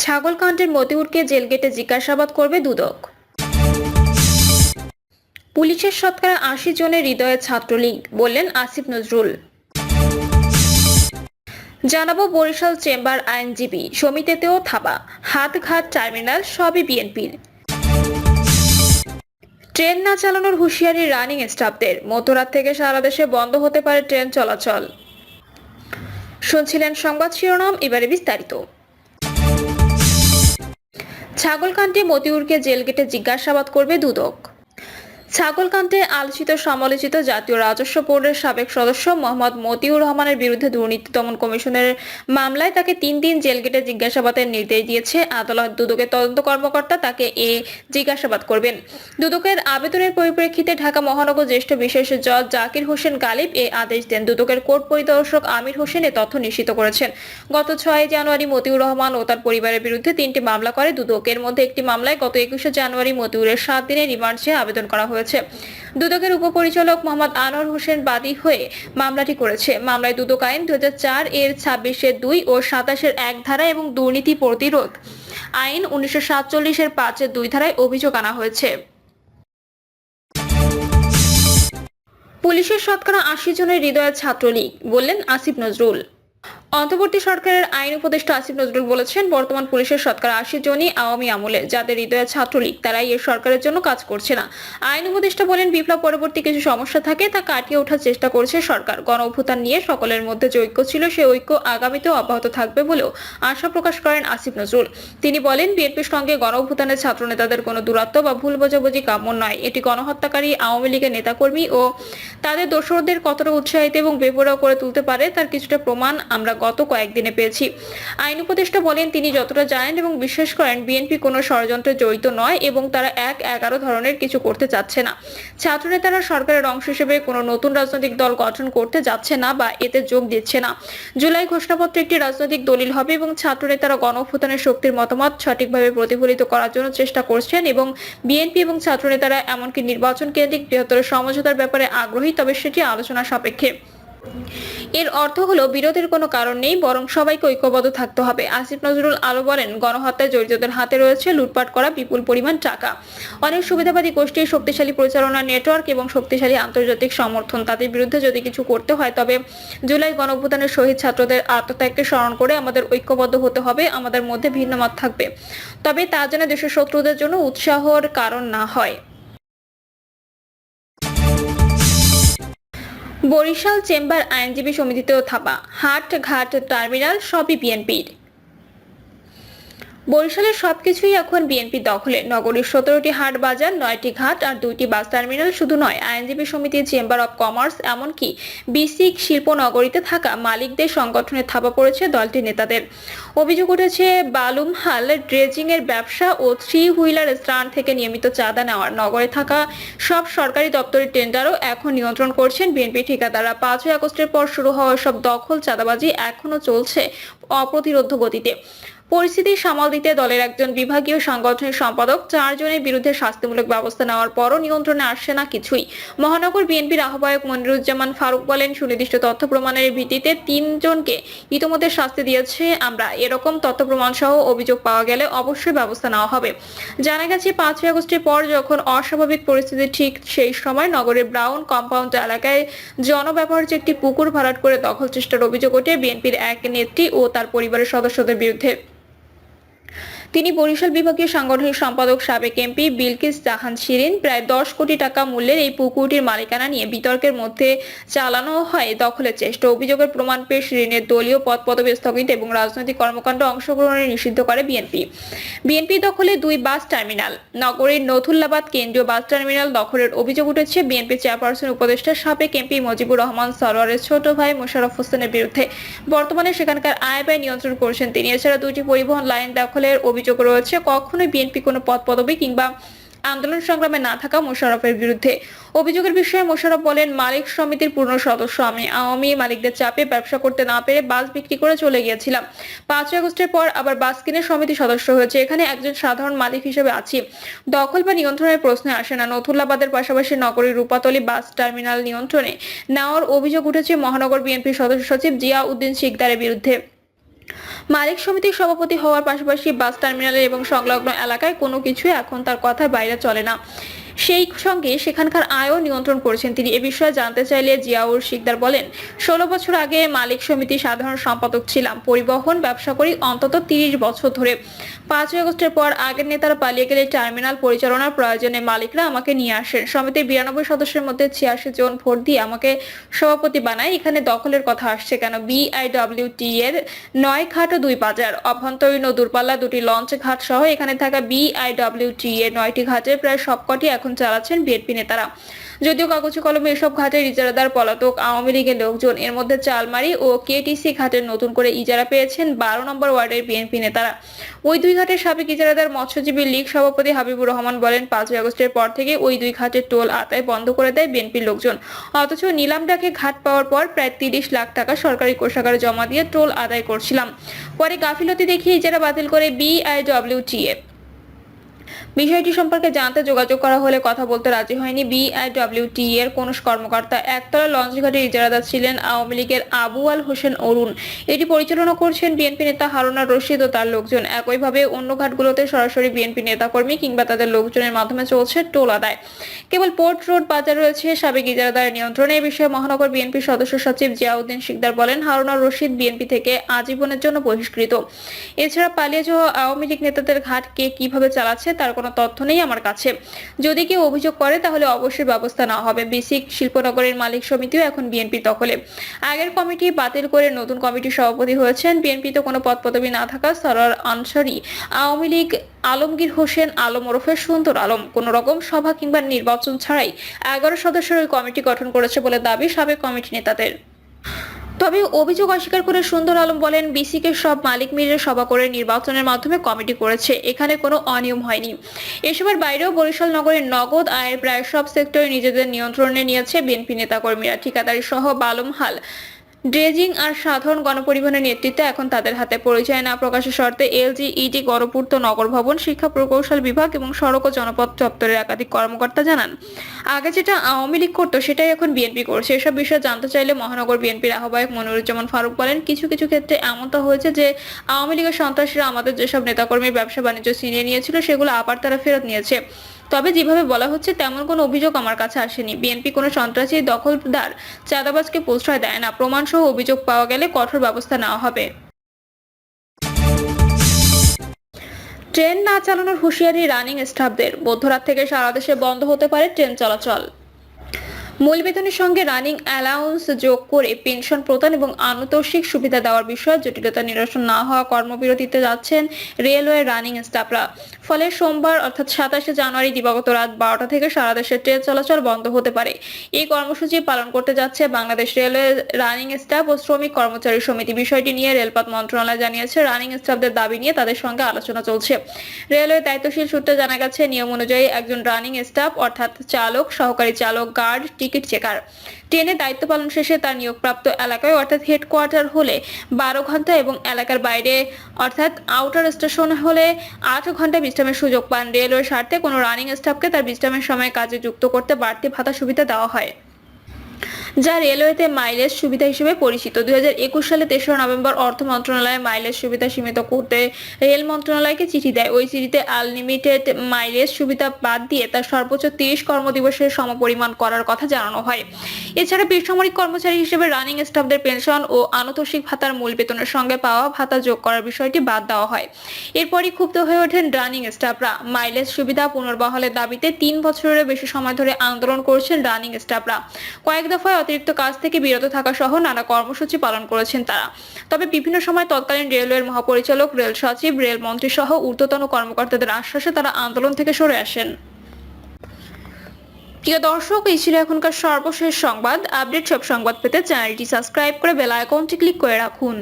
ছাগলকাণ্ডের মতিউরকে জেলগেটে জিজ্ঞাসাবাদ করবে দুদক। পুলিশের শতকরা ৮০ জনের হৃদয়ে ছাত্রলীগ, বললেন আসিফ নজরুল। জানাবো বরিশাল চেম্বার আইনজীবী সমিতিতেও থাবা, হাটঘাট টার্মিনাল সবই বিএনপির। ট্রেন না চালানোর হুঁশিয়ারি রানিং স্টাফদের, মধ্যরাত থেকে সারা দেশে বন্ধ হতে পারে ট্রেন চলাচল। শুনছিলেন সংবাদ শিরোনাম, এবারে বিস্তারিত। ছাগলকাণ্ডে মতিউরকে জেলগেটে জিজ্ঞাসাবাদ করবে দুদক। ছাগলকাণ্ডে আলোচিত সমালোচিত জাতীয় রাজস্ব বোর্ডের সাবেক সদস্য মোহাম্মদ মতিউর রহমানের বিরুদ্ধে দুর্নীতি দমন কমিশনের মামলায় তাকে ৩ দিন জেলগেটে জিজ্ঞাসাবাদের নির্দেশ দিয়েছে আদালত। দুদকের তদন্ত কর্মকর্তা তাকে জিজ্ঞাসাবাদ করবেন। দুদকের আবেদনের পরিপ্রেক্ষিতে ঢাকা মহানগর জ্যেষ্ঠ বিশেষ জজ জাকির হোসেন গালিব এ আদেশ দেন। দুদকের কোর্ট পরিদর্শক আমির হোসেন এ তথ্য নিশ্চিত করেছেন। গত ৬ জানুয়ারি মতিউর রহমান ও তার পরিবারের বিরুদ্ধে ৩টি মামলা করে দুদক। এর মধ্যে একটি মামলায় গত ২১ জানুয়ারি মতিউরের ৭ দিনের রিমান্ড চেয়ে আবেদন করা হয়েছে। দুদকের উপপরিচালক মোহাম্মদ আনোয়ার হোসেন বাদী হয়ে মামলাটি করেছে। মামলায় দুদক আইন ২০০৪ এর ২৬-এর ২ ও ২৭-এর ১ ধারা এবং দুর্নীতি প্রতিরোধ আইন ১৯৪৭ এর ৫-এর ২ ধারায় অভিযোগ আনা হয়েছে। পুলিশের শতকরা ৮০ জনের হৃদয়ে ছাত্রলীগ, বললেন আসিফ নজরুল। অন্তর্বর্তী সরকারের আইন উপদেষ্টা আসিফ নজরুল বলেছেন, বর্তমান পুলিশের শতকরা ৮০ জনই আওয়ামী আমলে, যাদের হৃদয়ে ছাত্রলীগ, তারাই এর সরকারের জন্য কাজ করছে না। আইন উপদেষ্টা বলেন, বিপ্লব পরবর্তী কিছু সমস্যা থাকে, তা কাটিয়ে ওঠার চেষ্টা করছে সরকার। গণ অভ্যুত্থান নিয়ে সকলের মধ্যে যে ঐক্য ছিল, সেই ঐক্য আগামীতেও অব্যাহত থাকবে বলেও আশা প্রকাশ করেন আসিফ নজরুল। তিনি বলেন, বিএনপির সঙ্গে গণ অভ্যুত্থানের ছাত্র নেতাদের কোনো দূরত্ব বা ভুল বোঝাবুঝি কাম্য নয়। এটি গণহত্যাকারী আওয়ামী লীগের নেতাকর্মী ও তাদের দোসরদের কতটা উৎসাহিত এবং বেপরোয়া করে তুলতে পারে, তার কিছুটা প্রমাণ আমরা গত কয়েকদিনে পেয়েছি। আইন উপদেষ্টা বলেন, তিনি যতটা জানেন এবং বিশ্বাস করেন, বিএনপি কোনো ষড়যন্ত্রে জড়িত নয় এবং তারা ১-১১ ধরনের কিছু করতে চাচ্ছে না। ছাত্রনেতারা সরকারের অংশ হিসেবে কোনো নতুন রাজনৈতিক দল গঠন করতে যাচ্ছে না বা এতে যোগ দিচ্ছে না। জুলাই ঘোষণাপত্র একটি রাজনৈতিক দলিল হবে এবং ছাত্রনেতারা গণ অভ্যুত্থানের শক্তির মতামত সঠিকভাবে প্রতিফলিত করার জন্য চেষ্টা করছেন এবং বিএনপি এবং ছাত্রনেতারা এমনকি নির্বাচন কেন্দ্রিক বৃহত্তর সমঝোতার ব্যাপারে আগ্রহী, তবে সেটি আলোচনা সাপেক্ষে। এর অর্থ হলো বিরোধের কোনো কারণ নেই, বরং সবাইকে ঐক্যবদ্ধ থাকতে হবে। আসিফ নজরুল আরো বলেন, গণহত্যায় জড়িতদের হাতে রয়েছে লুটপাট করা বিপুল পরিমাণ টাকা, অনেক সুবিধাবাদী গোষ্ঠীর শক্তিশালী পরিচালনা নেটওয়ার্ক এবং শক্তিশালী আন্তর্জাতিক সমর্থন। তাদের বিরুদ্ধে যদি কিছু করতে হয়, তবে জুলাই গণঅভ্যুত্থানের শহীদ ছাত্রদের আত্মত্যাগকে স্মরণ করে আমাদের ঐক্যবদ্ধ হতে হবে। আমাদের মধ্যে ভিন্ন মত থাকবে, তবে তা যেন দেশের শত্রুদের জন্য উৎসাহর কারণ না হয়। বরিশাল চেম্বার আইনজীবী সমিতিতেও থাবা, হাট-ঘাট টার্মিনাল সবই বিএনপির। বরিশালের সবকিছুই এখন বিএনপির দখলে। নগরীর ১৭টি হাট বাজার, ৯টি ঘাট আর ২টি বাস টার্মিনাল শুধু নয়, আইনজীবী সমিতি, চেম্বার অব কমার্স, এমনকি বিসিক শিল্পনগরীতে থাকা মালিকদের সংগঠনে থাবা পড়েছে দলটির নেতাদের। অভিযোগ উঠেছে বালুমহাল ড্রেজিং এর ব্যবসা ও 3 হুইলার স্ট্যান্ড থেকে নিয়মিত চাঁদা নেওয়ার। নগরে থাকা সব সরকারি দপ্তরের টেন্ডারও এখন নিয়ন্ত্রণ করছেন বিএনপি ঠিকাদাররা। ৫ই আগস্টের পর শুরু হওয়া সব দখল চাঁদাবাজি এখনো চলছে অপ্রতিরোধ্য গতিতে। পরিস্থিতি সামাল দিতে দলের একজন বিভাগীয় সাংগঠনিক সম্পাদক ৪ জনের বিরুদ্ধে শাস্তিমূলক ব্যবস্থা নেওয়ার পরও নিয়ন্ত্রণে আসছে না কিছুই। মহানগর বিএনপির আহ্বায়ক মনিরুজ্জামান ফারুক বলেন, সুনির্দিষ্ট তথ্য প্রমাণের ভিত্তিতে ৩ জনকে ইতোমধ্যে শাস্তি দিয়েছে আমরা। এরকম তথ্য প্রমাণ সহ অভিযোগ পাওয়া গেলে অবশ্যই ব্যবস্থা নেওয়া হবে। জানা গেছে, ৫ই আগস্টের পর যখন অস্বাভাবিক পরিস্থিতি, ঠিক সেই সময় নগরের ব্রাউন কম্পাউন্ড এলাকায় জনব্যবহার্য একটি পুকুর ভরাট করে দখল চেষ্টার অভিযোগ ওঠে বিএনপির এক নেত্রী ও তার পরিবারের সদস্যদের বিরুদ্ধে। তিনি বরিশাল বিভাগীয় সাংগঠনিক সম্পাদক সাবেক এমপি বিলকিস জাহান শিরিন প্রায় ১০ কোটি টাকা মূল্যের এই পুকুরটির মালিকানা নিয়ে বিতর্কের মধ্যে চালানো হয় দখলের চেষ্টা। অভিযোগের প্রমাণ পেয়ে শিরিনের দলীয় পদ পদবি স্থগিত এবং রাজনৈতিক কর্মকাণ্ড অংশগ্রহণে নিষিদ্ধ করে বিএনপি দখলে ২ বাস টার্মিনাল। নগরীর নথুল্লাবাদ কেন্দ্রীয় বাস টার্মিনাল দখলের অভিযোগ উঠেছে বিএনপি চেয়ারপারসন উপদেষ্টা সাবেক এমপি মজিবুর রহমান সরোয়ারের ছোট ভাই মোশাররফ হোসেনের বিরুদ্ধে। বর্তমানে সেখানকার আয় ব্যয় নিয়ন্ত্রণ করছেন তিনি। এছাড়া ২টি পরিবহন লাইন দখলের অভিযোগ রয়েছে কখনোই বিএনপি কোনো পদ পদবি কিংবা আন্দোলন সংগ্রামে না থাকা মোশাররফের বিরুদ্ধে। অভিযোগের বিষয়ে মোশাররফ বলেন, মালিক সমিতির পূর্ণ সদস্য আমি। আওয়ামী মালিকদের চাপে ব্যবসা করতে না পেরে বাস বিক্রি করে চলে গিয়েছিলাম। ৫ই আগস্টের পর আবার বাস কিনে সমিতি সদস্য হয়েছে। এখানে একজন সাধারণ মালিক হিসেবে আছি। দখল বা নিয়ন্ত্রণের প্রশ্নে আসে না। নথুল্লাবাদের পাশাপাশি নগরীর রূপাতলী বাস টার্মিনাল নিয়ন্ত্রণে নেওয়ার অভিযোগ উঠেছে মহানগর বিএনপির সদস্য সচিব জিয়া উদ্দিন শিকদারের বিরুদ্ধে। মালিক সমিতির সভাপতি হওয়ার পাশাপাশি বাস টার্মিনালের এবং সংলগ্ন এলাকায় কোনো কিছুই এখন তার কথার বাইরে চলে না। সেই সঙ্গে সেখানকার আয়ও নিয়ন্ত্রণ করেছেন তিনি। এ বিষয়ে জানতে চাইলে জিয়াউর শিকদার বলেন, 16 বছর আগে মালিক সমিতির সাধারণ সম্পাদক ছিলাম। পরিবহন ব্যবসা করি অন্তত 30 বছর ধরে। 5 আগস্টের পর আগের নেতারা পালিয়ে গেলে টার্মিনাল পরিচালনার প্রয়োজনে মালিকরা আমাকে নিয়ে আসেন। সমিতির 92 সদস্যের মধ্যে 86 জন ভোট দিয়ে আমাকে সভাপতি বানায়। এখানে দখলের কথা আসছে কেন? বিআইডব্লিউটি এর 9 ঘাট ও 2 বাজার, অভ্যন্তরীণ ও দূরপাল্লা 2টি লঞ্চ ঘাট সহ এখানে থাকা বিআইডব্লিউটি এর 9টি ঘাটের প্রায় সবকটি এখন চালাচ্ছেন বিএনপি নেতারা। যদিও কাগজে কলমে এসব ঘাটের ইজারাদার পলাতক আওয়ামী লীগের লোকজন। এর মধ্যে চালমারি ও কেটিসি ঘাটের নতুন করে ইজারা পেয়েছেন 12 নম্বর ওয়ার্ডের বিএনপি নেতারা। ওই দুই ঘাটের সাবেক ইজারাদার মৎস্যজীবী লীগ সভাপতি হাবিবুর রহমান বলেন, 5 আগস্টের পর থেকে ওই দুই ঘাটের টোল আদায় বন্ধ করে দেয় বিএনপির লোকজন। অথচ নিলাম ডাকে ঘাট পাওয়ার পর প্রায় 30 লাখ টাকা সরকারি কোষাগারে জমা দিয়ে টোল আদায় করছিলাম। পরে গাফিলতি দেখিয়ে ইজারা বাতিল করে বিআইডব্লিউটিএ। বিষয়টি সম্পর্কে জানতে যোগাযোগ করা হলে কথা বলতে রাজি হয়নি বিআইডব্লিউটি এর কোন কর্মকর্তা। একতলা লঞ্চঘাটের ইজারাদার ছিলেন আওয়ামী লীগের আবু আল হোসেন অরুণ। এটি পরিচালনা করছেন বিএনপি নেতা হারুনা রশিদ ও তার লোকজন। একইভাবে অন্য ঘাটগুলোতে সরাসরি বিএনপি নেতাকর্মী কিংবা তাদের লোকজনের মাধ্যমে চলছে টোল আদায়। কেবল পোর্ট রোড বাজার রয়েছে সাবেক ইজারাদারের নিয়ন্ত্রণে। এই বিষয়ে মহানগর বিএনপির সদস্য সচিব জিয়াউদ্দিন শিকদার বলেন, হারুনা রশিদ বিএনপি থেকে আজীবনের জন্য বহিষ্কৃত। এছাড়া পালিয়ে যাওয়া আওয়ামী লীগ নেতাদের ঘাট কে কিভাবে চালাচ্ছে তার কোনো তথ্য নেই আমার কাছে। যদি কেউ অভিযোগ করে তাহলে অবশ্যই ব্যবস্থা নেওয়া হবে। বিসিক শিল্পনগরের মালিক সমিতিও এখন বিএনপি দখলে। আগের কমিটি বাতিল করে নতুন কমিটির সভাপতি হয়েছেন বিএনপিতে কোনো পদ পদবি না থাকা সরোয়ার আনসারী। আওয়ামী লীগ আলমগীর হোসেন আলম ওরফে সুন্দর আলম কোন রকম সভা কিংবা নির্বাচন ছাড়াই 11 সদস্যের ওই কমিটি গঠন করেছে বলে দাবি সাবেক কমিটি নেতাদের। তবে অভিযোগ অস্বীকার করে সুন্দর আলম বলেন, বিসিকে সব মালিক মিলে সভা করে নির্বাচনের মাধ্যমে কমিটি করেছে, এখানে কোনো অনিয়ম হয়নি। এসবের বাইরেও বরিশাল নগরের নগদ আয়ের প্রায় সব সেক্টরে নিজেদের নিয়ন্ত্রণে নিয়েছে বিএনপি নেতাকর্মীরা। ঠিকাদারি সহ বালুমহাল, ড্রেজিং আর সাধারণ গণপরিবহনের নেতৃত্বে এখন তাদের হাতে। পরিচয় না প্রকাশের শর্তে এলজিইডি, গণপূর্ত নগর ভবন, শিক্ষা প্রকৌশল বিভাগ এবং সড়ক ও জনপথ দপ্তরের একাধিক কর্মকর্তা জানান, আগে যেটা আওয়ামী লীগ করতো সেটাই এখন বিএনপি করছে। এসব বিষয়ে জানতে চাইলে মহানগর বিএনপির আহ্বায়ক মনিরুজ্জামান ফারুক বলেন, কিছু কিছু ক্ষেত্রে এমনটা হয়েছে যে আওয়ামী লীগের সন্ত্রাসীরা আমাদের যেসব নেতাকর্মীর ব্যবসা বাণিজ্য ছিনিয়ে নিয়েছিল সেগুলো আবার তারা ফেরত নিয়েছে। তবে যেভাবে বলা হচ্ছে তেমন কোনো অভিযোগ আমার কাছে আসেনি। বিএনপি কোনো সন্ত্রাসী, দখলদার, চাঁদাবাজকে প্রশ্রয় দেয় না। প্রমাণসহ অভিযোগ পাওয়া গেলে কঠোর ব্যবস্থা নেওয়া হবে। ট্রেন না চালানোর হুঁশিয়ারি রানিং স্টাফদের। মধ্যরাত থেকে সারা দেশে বন্ধ হতে পারে ট্রেন চলাচল। মূল বেতনের সঙ্গে রানিং অ্যালাউন্স যোগ করে পেনশন প্রদান এবং আনুতোষিক সুবিধা দেওয়ার বিষয়ে জটিলতা নিরসন না হওয়া কর্মবিরতিতে যাচ্ছেন রেলওয়ে রানিং স্টাফরা। ফলে সোমবার অর্থাৎ 27 জানুয়ারি দিবাগত রাত 12টা থেকে সারা দেশে ট্রেন চলাচল বন্ধ হতে পারে। এই কর্মসূচি পালন করতে যাচ্ছে বাংলাদেশ রেলওয়ে রানিং স্টাফ ও শ্রমিক কর্মচারী সমিতি। বিষয়টি নিয়ে রেলপথ মন্ত্রণালয় জানিয়েছে, রানিং স্টাফদের দাবি নিয়ে তাদের সঙ্গে আলোচনা চলছে। রেলওয়ে দায়িত্বশীল সূত্রে জানা গেছে, নিয়ম অনুযায়ী একজন রানিং স্টাফ অর্থাৎ চালক, সহকারী চালক, গার্ড, টিকিট চেকার ট্রেনে দায়িত্ব পালন শেষে তার নিয়োগপ্রাপ্ত এলাকায় অর্থাৎ হেডকোয়ার্টার হলে 12 ঘন্টা এবং এলাকার বাইরে অর্থাৎ আউটার স্টেশন হলে 8 ঘন্টা বিশ্রামের সুযোগ পান। রেলওয়ের স্বার্থে কোনো রানিং স্টাফকে তার বিশ্রামের সময় কাজে যুক্ত করতে বাড়তি ভাতা সুবিধা দেওয়া হয়, যা রেলওয়েতে মাইলেজ সুবিধা হিসেবে পরিচিত। 2021 সালে 3রা নভেম্বর অর্থ মন্ত্রণালয় মাইলেজ সুবিধা সীমিত করতে রেল মন্ত্রণালয়কে চিঠি দেয়। ওই চিঠিতে আনলিমিটেড মাইলেজ সুবিধা বাদ দিয়ে তার সর্বোচ্চ 30 কর্মদিবসের সমপরিমাণ করার কথা জানানো হয়। এছাড়া বেসামরিক কর্মচারী হিসেবে রানিং স্টাফদের পেনশন ও আনুতোষিক ভাতার মূল বেতনের সঙ্গে পাওয়া ভাতা যোগ করার বিষয়টি বাদ দেওয়া হয়। এরপরই ক্ষুব্ধ হয়ে ওঠেন রানিং স্টাফরা। মাইলেজ সুবিধা পুনর্বহালের দাবিতে 3 বছরের বেশি সময় ধরে আন্দোলন করছেন রানিং স্টাফরা। কয়েক দফায় অতিরিক্ত কাজ থেকে বিরত থাকা সহ নানা কর্মসূচি পালন করেছেন তারা। তবে বিভিন্ন সময় তৎকালীন রেলওয়ের মহাপরিচালক, রেল সচিব, রেলমন্ত্রী সহ ঊর্ধ্বতন কর্মকর্তাদের আশ্বাসে তারা আন্দোলন থেকে সরে আসেন। প্রিয় দর্শক, এই ছিল এখনকার সর্বশেষ সংবাদ। আপডেট সব সংবাদ পেতে চ্যানেলটি সাবস্ক্রাইব করে বেল আইকনটি ক্লিক করে রাখুন।